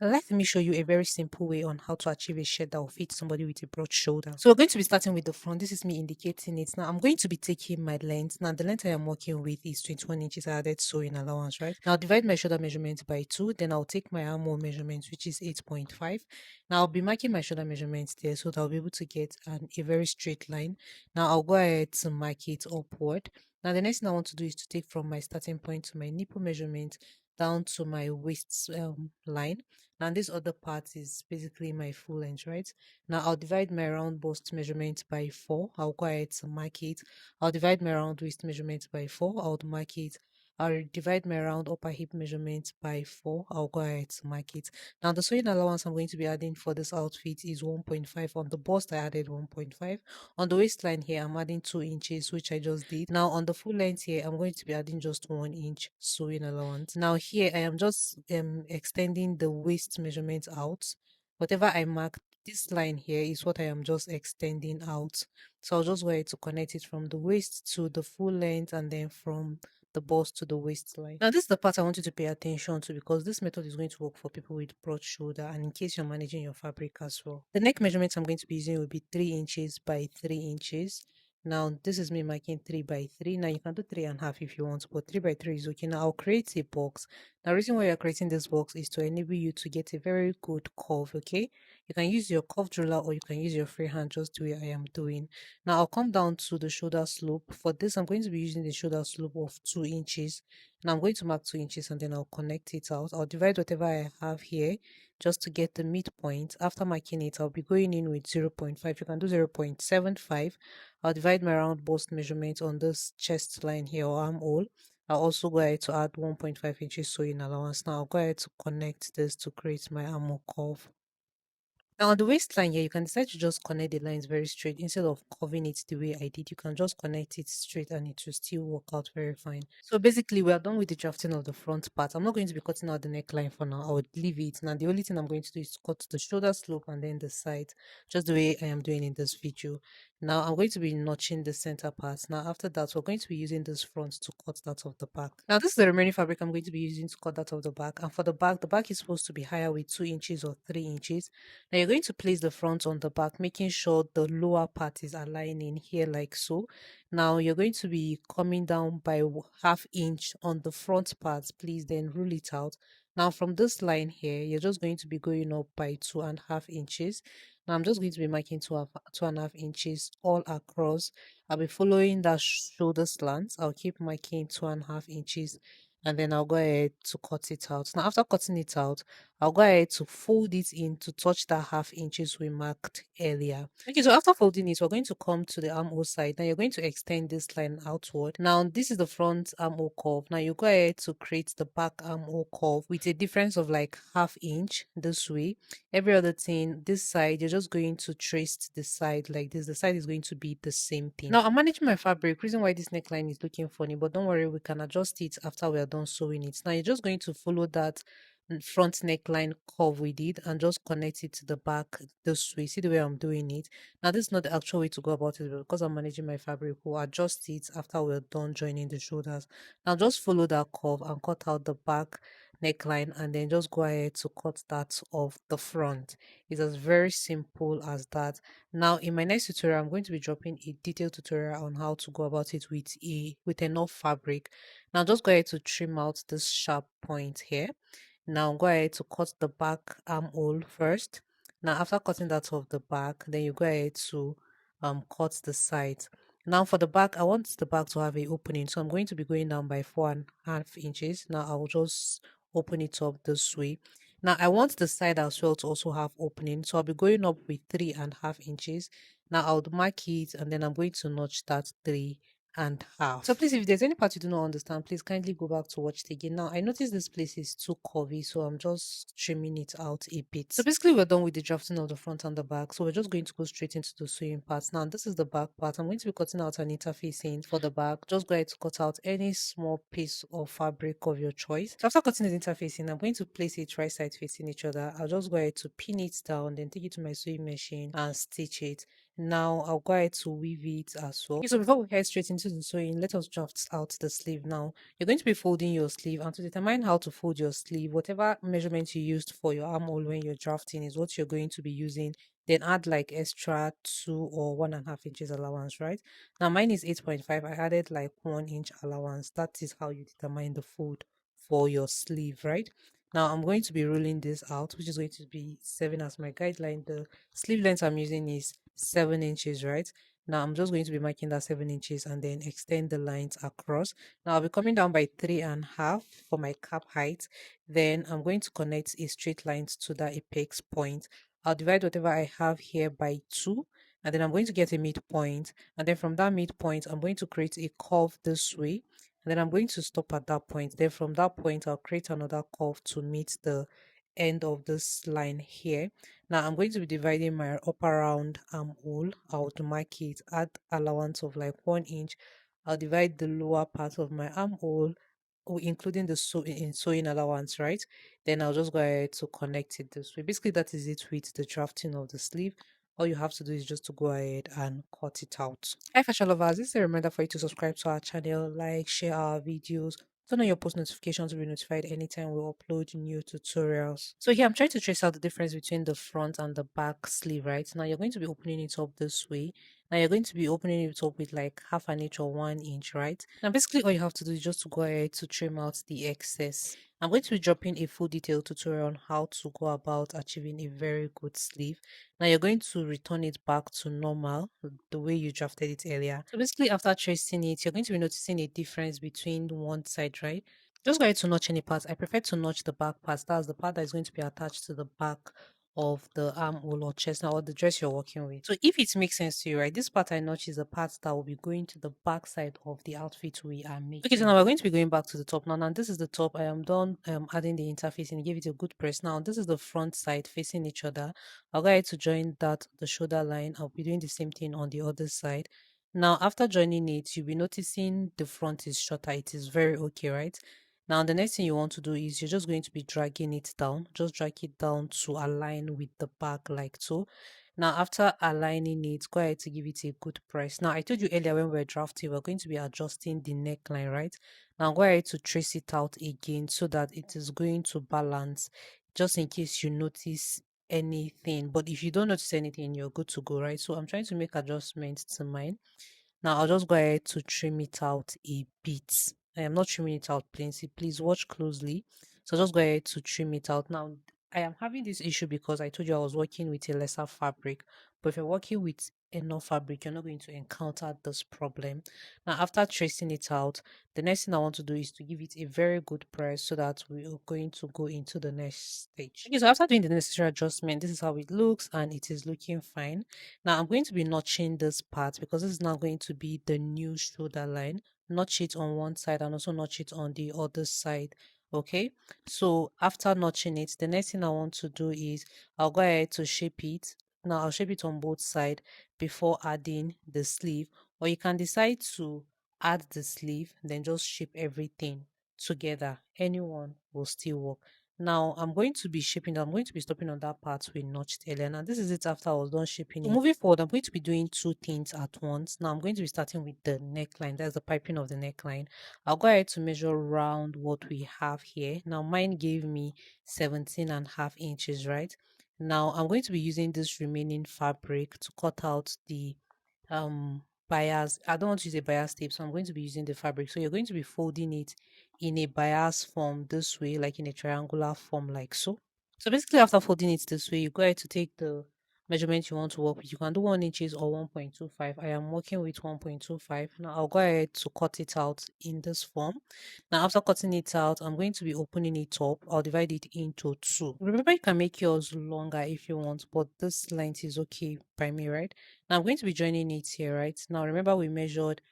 Let me show you a very simple way on how to achieve a shirt that will fit somebody with a broad shoulder. So we're going to be starting with the front. This is me indicating it. Now I'm going to be taking my length. Now the length I am working with is 21 inches. I added sewing allowance, right? Now I'll divide my shoulder measurement by 2. Then I'll take my armhole measurement, which is 8.5. Now I'll be marking my shoulder measurements there so that I'll be able to get a very straight line. Now I'll go ahead to mark it upward. Now the next thing I want to do is to take from my starting point to my nipple measurement down to my waist line. Now this other part is basically my full length, right? Now I'll divide my round bust measurement by 4. I'll go ahead to mark it. I'll divide my round waist measurement by 4. I'll mark it. I'll divide my round upper hip measurement by 4. I'll go ahead to mark it. Now the sewing allowance I'm going to be adding for this outfit is 1.5. On the bust I added 1.5. On the waistline here I'm adding 2 inches, which I just did. Now on the full length here I'm going to be adding just 1 inch sewing allowance. Now here I am just extending the waist measurement out. Whatever I marked, this line here is what I am just extending out. So I'll just go ahead to connect it from the waist to the full length and then from the bust to the waistline. Now, this is the part I want you to pay attention to because this method is going to work for people with broad shoulder and in case you're managing your fabric as well. The neck measurements I'm going to be using will be 3 inches by 3 inches. Now, this is me marking 3 by 3. Now, you can do 3.5 if you want, but 3 by 3 is okay. Now, I'll create a box. Now, the reason why you're creating this box is to enable you to get a very good curve, okay? You can use your curved ruler or you can use your freehand just the way I am doing. Now, I'll come down to the shoulder slope. For this, I'm going to be using the shoulder slope of 2 inches. And I'm going to mark 2 inches and then I'll connect it out. I'll divide whatever I have here just to get the midpoint. After marking it, I'll be going in with 0.5. You can do 0.75. I'll divide my round bust measurement on this chest line here or armhole. I'll also go ahead to add 1.5 inches sewing allowance. Now I'll go ahead to connect this to create my armhole curve. Now on the waistline here, you can decide to just connect the lines very straight instead of curving it the way I did. You can just connect it straight and it will still work out very fine. So basically, we are done with the drafting of the front part. I'm not going to be cutting out the neckline for now. I would leave it. Now the only thing I'm going to do is cut the shoulder slope and then the side, just the way I am doing in this video. Now I'm going to be notching the center part. Now after that, we're going to be using this front to cut that of the back. Now this is the remaining fabric I'm going to be using to cut that of the back. And for the back is supposed to be higher with 2 inches or 3 inches. Now you're going to place the front on the back, making sure the lower part is aligning here like so. Now you're going to be coming down by half inch on the front part. Please then rule it out. Now from this line here, you're just going to be going up by 2.5 inches. Now I'm just going to be marking 2.5 inches all across. I'll be following that shoulder slant. I'll keep marking 2.5 inches and then I'll go ahead to cut it out. Now after cutting it out, I'll go ahead to fold it in to touch that half inches we marked earlier. Okay, so after folding it, we're going to come to the armhole side. Now you're going to extend this line outward. Now this is the front armhole curve. Now you go ahead to create the back armhole curve with a difference of like half inch this way. Every other thing, this side, you're just going to trace the side like this. The side is going to be the same thing. Now I'm managing my fabric. Reason why this neckline is looking funny, but don't worry, we can adjust it after we are done sewing it. Now you're just going to follow that front neckline curve we did and just connect it to the back this way. See the way I'm doing it. Now this is not the actual way to go about it, but because I'm managing my fabric, we'll adjust it after we're done joining the shoulders. Now just follow that curve and cut out the back neckline and then just go ahead to cut that off the front. It's as very simple as that. Now in my next tutorial, I'm going to be dropping a detailed tutorial on how to go about it with enough fabric. Now just go ahead to trim out this sharp point here. Now go ahead to cut the back armhole first. Now after cutting that off the back, then you go ahead to cut the sides. Now for the back, I want the back to have a opening, so I'm going to be going down by 4.5 inches. Now I'll just open it up this way. Now I want the side as well to also have opening, so I'll be going up with 3.5 inches. Now I'll mark it and then I'm going to notch that 3.5. So please, if there's any part you do not understand, please kindly go back to watch it again. Now I noticed this place is too curvy, so I'm just trimming it out a bit. So basically we're done with the drafting of the front and the back, so we're just going to go straight into the sewing parts. Now this is the back part. I'm going to be cutting out an interfacing for the back. Just go ahead to cut out any small piece of fabric of your choice. So after cutting the interfacing, I'm going to place it right side facing each other. I'll just go ahead to pin it down, then take it to my sewing machine and stitch it. Now I'll go ahead to weave it as well. Okay, so before we head straight into the sewing, let us draft out the sleeve. Now you're going to be folding your sleeve, and to determine how to fold your sleeve, whatever measurement you used for your armhole when you're drafting is what you're going to be using. Then add like extra 2 or 1.5 inches allowance, right? Now mine is 8.5. I added like 1 inch allowance. That is how you determine the fold for your sleeve, right? Now I'm going to be rolling this out, which is going to be 7 as my guideline. The sleeve length I'm using is 7 inches, right? Now I'm just going to be marking that 7 inches and then extend the lines across. Now I'll be coming down by 3.5 for my cap height. Then I'm going to connect a straight line to that apex point. I'll divide whatever I have here by 2, and then I'm going to get a midpoint. And then from that midpoint, I'm going to create a curve this way. And then I'm going to stop at that point. Then from that point, I'll create another curve to meet the end of this line here. Now I'm going to be dividing my upper round armhole. I'll to mark it, add allowance of like 1 inch. I'll divide the lower part of my armhole, including the sewing allowance, right? Then I'll just go ahead to connect it this way. Basically, that is it with the drafting of the sleeve. All you have to do is just to go ahead and cut it out. Hi fashion lovers, this is a reminder for you to subscribe to our channel, like, share our videos, turn on your post notifications to be notified anytime we upload new tutorials. So here I'm trying to trace out the difference between the front and the back sleeve, right? Now you're going to be opening it up this way. Now you're going to be opening it up with like half an inch or 1 inch, right? Now basically all you have to do is just to go ahead to trim out the excess. I'm going to be dropping a full detailed tutorial on how to go about achieving a very good sleeve. Now you're going to return it back to normal, the way you drafted it earlier. So basically after tracing it, you're going to be noticing a difference between one side, right? Just go ahead to notch any part. I prefer to notch the back part. That's the part that is going to be attached to the back of the armhole or chest now, or the dress you're working with. So if it makes sense to you, right, this part I notch is the part that will be going to the back side of the outfit we are making. Okay, so now we're going to be going back to the top now. Now this is the top. I am done adding the interfacing. Give it a good press. Now this is the front side facing each other. I'll go ahead to join that the shoulder line. I'll be doing the same thing on the other side. Now after joining it, you'll be noticing the front is shorter. It is very okay, right? Now, the next thing you want to do is you're just going to be dragging it down. Just drag it down to align with the back like so. Now, after aligning it, go ahead to give it a good press. Now, I told you earlier when we were drafting, we're going to be adjusting the neckline, right? Now, go ahead to trace it out again so that it is going to balance, just in case you notice anything. But if you don't notice anything, you're good to go, right? So I'm trying to make adjustments to mine. Now I'll just go ahead to trim it out a bit. I am not trimming it out plenty. Please watch closely. So just go ahead to trim it out. Now I am having this issue because I told you I was working with a lesser fabric. But if you're working with enough fabric, you're not going to encounter this problem. Now after tracing it out, the next thing I want to do is to give it a very good press so that we are going to go into the next stage. Okay, so after doing the necessary adjustment, this is how it looks and it is looking fine. Now I'm going to be notching this part because this is now going to be the new shoulder line. Notch it on one side and also notch it on the other side. Okay, so after notching it, the next thing I want to do is I'll go ahead to shape it. Now I'll shape it on both sides before adding the sleeve, or you can decide to add the sleeve, then just shape everything together. Anyone will still work. Now I'm going to be shaping. I'm going to be stopping on that part we notched earlier. Now this is it after I was done shaping it. Moving forward, I'm going to be doing two things at once. Now I'm going to be starting with the neckline. That's the piping of the neckline. I'll go ahead to measure around what we have here. Now mine gave me 17.5 inches, right? Now I'm going to be using this remaining fabric to cut out the bias. I don't want to use a bias tape, so I'm going to be using the fabric. So you're going to be folding it in a bias form this way, like in a triangular form, like so. So basically, after folding it this way, you go ahead to take the measurement you want to work with. You can do 1 inches or 1.25. I am working with 1.25. Now I'll go ahead to cut it out in this form. Now after cutting it out, I'm going to be opening it up. I'll divide it into two. Remember, you can make yours longer if you want, but this length is okay by me, right? Now I'm going to be joining it here, right? Now remember we measured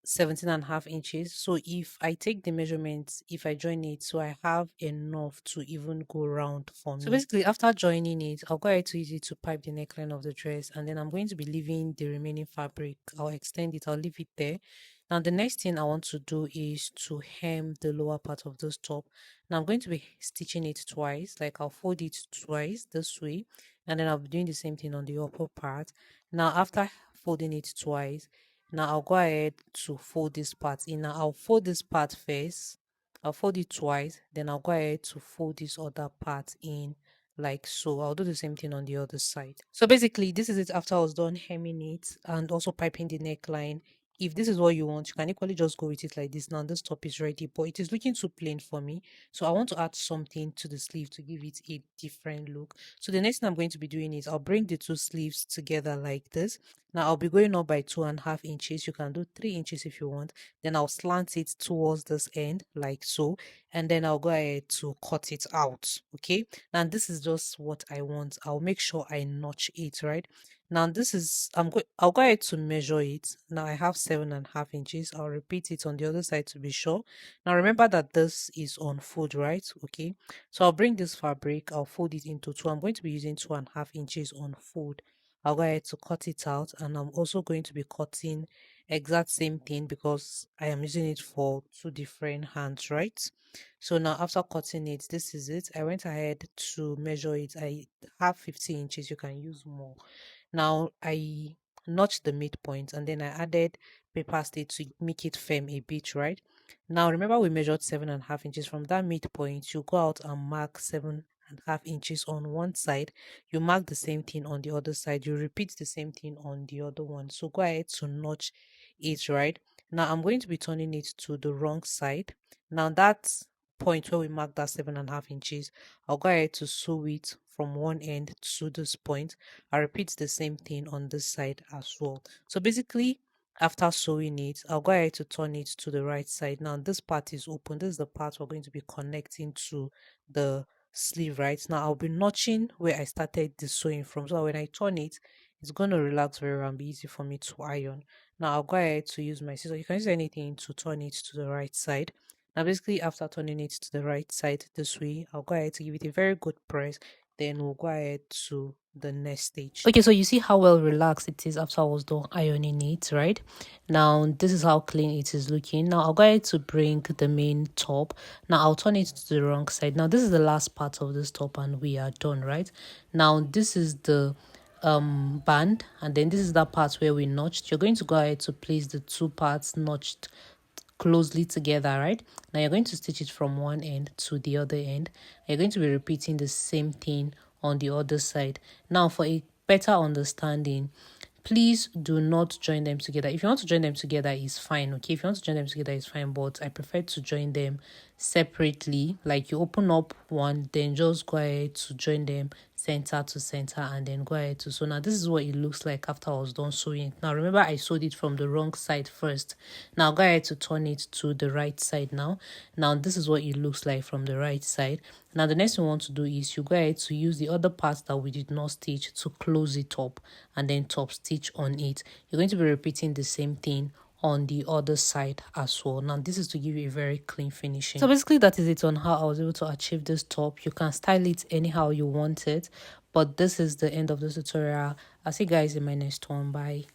17.5 inches. So if I take the measurements, if I join it, so I have enough to even go round for me. So basically after joining it, I'll go ahead to use it to pipe the neckline of the dress, and then I'm going to be leaving the remaining fabric. I'll extend it, I'll leave it there. Now the next thing I want to do is to hem the lower part of this top. Now I'm going to be stitching it twice, like I'll fold it twice this way, and then I'll be doing the same thing on the upper part. Now after folding it twice, now I'll go ahead to fold this part in. Now I'll fold this part first, I'll fold it twice, then I'll go ahead to fold this other part in like so. I'll do the same thing on the other side. So basically this is it after I was done hemming it and also piping the neckline. If this is what you want, you can equally just go with it like this. Now this top is ready, but it is looking too plain for me, so I want to add something to the sleeve to give it a different look. So the next thing I'm going to be doing is I'll bring the two sleeves together like this. Now I'll be going up by 2.5 inches. You can do 3 inches if you want. Then I'll slant it towards this end like so, and then I'll go ahead to cut it out. Okay, now this is just what I want. I'll make sure I notch it right. Now this is I'll go ahead to measure it. Now I have 7.5 inches. I'll repeat it on the other side to be sure. Now remember that this is on fold, right? Okay, so I'll bring this fabric, I'll fold it into two. I'm going to be using 2.5 inches on fold. I'll go ahead to cut it out, and I'm also going to be cutting exact same thing because I am using it for two different hands, right? So now after cutting it, this is it. I went ahead to measure it. I have 15 inches. You can use more. Now I notched the midpoint, and then I added paper stitch to make it firm a bit, right? Now remember we measured 7.5 inches from that midpoint. You go out and mark 7.5 inches on one side. You mark the same thing on the other side. You repeat the same thing on the other one. So go ahead to notch it, right? Now I'm going to be turning it to the wrong side. Now that point where we mark that 7.5 inches, I'll go ahead to sew it from one end to this point. I repeat the same thing on this side as well. So basically, after sewing it, I'll go ahead to turn it to the right side. Now this part is open. This is the part we're going to be connecting to the sleeve. Right now I'll be notching where I started the sewing from, so when I turn it, it's going to relax very well and be easy for me to iron. Now I'll go ahead to use my scissors. You can use anything to turn it to the right side. Now basically after turning it to the right side this way, I'll go ahead to give it a very good press, then we'll go ahead to the next stage. Okay, so you see how well relaxed it is after I was done ironing it, right? Now this is how clean it is looking. Now I'll go ahead to bring the main top. Now I'll turn it to the wrong side. Now this is the last part of this top and we are done, right? Now this is the band, and then this is that part where we notched. You're going to go ahead to place the two parts notched closely together, right? Now you're going to stitch it from one end to the other end. You're going to be repeating the same thing on the other side. Now for a better understanding, please do not join them together. If you want to join them together, it's fine. Okay, if you want to join them together, it's fine, but I prefer to join them separately. Like you open up one, then just go ahead to join them center to center, and then go ahead to sew. Now this is what it looks like after I was done sewing. Now remember I sewed it from the wrong side first. Now go ahead to turn it to the right side. Now this is what it looks like from the right side. Now the next thing we want to do is you go ahead to use the other parts that we did not stitch to close it up, and then top stitch on it. You're going to be repeating the same thing on the other side as well. Now this is to give you a very clean finishing. So basically that is it on how I was able to achieve this top. You can style it anyhow you want it, but this is the end of the tutorial. I'll see you guys in my next one. Bye.